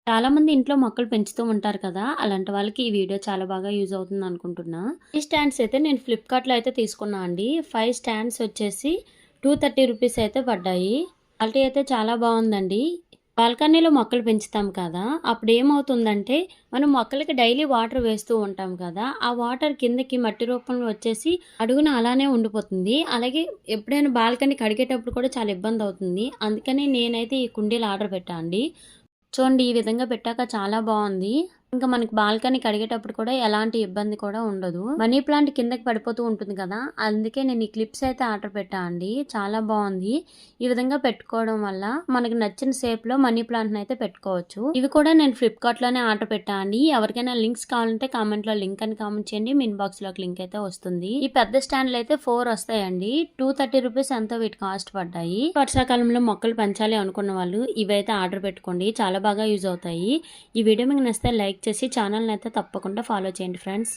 చాలామంది ఇంట్లో మొక్కలు పెంచుతూ ఉంటారు కదా! అలాంటి వాళ్ళకి ఈ వీడియో చాలా బాగా యూజ్ అవుతుంది అనుకుంటున్నా. ఈ స్టాండ్స్ అయితే నేను ఫ్లిప్‌కార్ట్‌లో అయితే తీసుకున్నా అండి. 5 స్టాండ్స్ వచ్చేసి 230 రూపీస్ అయితే పడ్డాయి. క్వాలిటీ అయితే చాలా బావుందండి. బాల్కనీలో మొక్కలు పెంచుతాం కదా! అప్పుడు ఏమవుతుందంటే మనం మొక్కలకి డైలీ వాటర్ వేస్తూ ఉంటాం కదా! ఆ వాటర్ కిందకి మట్టి రూపంలో వచ్చేసి అడుగున అలానే ఉండిపోతుంది. అలాగే ఎప్పుడైనా బాల్కనీ కడిగేటప్పుడు కూడా చాలా ఇబ్బందవుతుంది. అందుకని నేనైతే ఈ కుండీలు ఆర్డర్ పెట్టా అండి. చూడండి ఈ విధంగా పెట్టాక చాలా బావుంది. ఇంకా మనకి బాల్కనీ కడిగేటప్పుడు కూడా ఎలాంటి ఇబ్బంది కూడా ఉండదు. మనీ ప్లాంట్ కిందకి పడిపోతూ ఉంటుంది కదా! అందుకే నేను ఈ క్లిప్స్ అయితే ఆర్డర్ పెట్టా అండి. చాలా బావుంది. ఈ విధంగా పెట్టుకోవడం వల్ల మనకి నచ్చిన షేప్‌లో మనీ ప్లాంట్‌ని అయితే పెట్టుకోవచ్చు. ఇవి కూడా నేను ఫ్లిప్‌కార్ట్‌లోనే ఆర్డర్ పెట్టా అండి. ఎవరికైనా లింక్స్ కావాలంటే కామెంట్‌లో లింక్ అని కామెంట్ చేయండి. మీ ఇన్‌బాక్స్‌లోకి లింక్ అయితే వస్తుంది. ఈ పెద్ద స్టాండ్‌లు అయితే 4 వస్తాయండి. 230 రూపీస్ ఎంతో వీటి కాస్ట్ పడ్డాయి. వర్షాకాలంలో మొక్కలు పెంచాలి అనుకున్న వాళ్ళు ఇవైతే ఆర్డర్ పెట్టుకోండి. చాలా బాగా యూజ్ అవుతాయి. ఈ వీడియో మీకు నచ్చితే లైక్ చేసి ఛానల్‌ని అయితే తప్పకుండా ఫాలో చేయండి ఫ్రెండ్స్.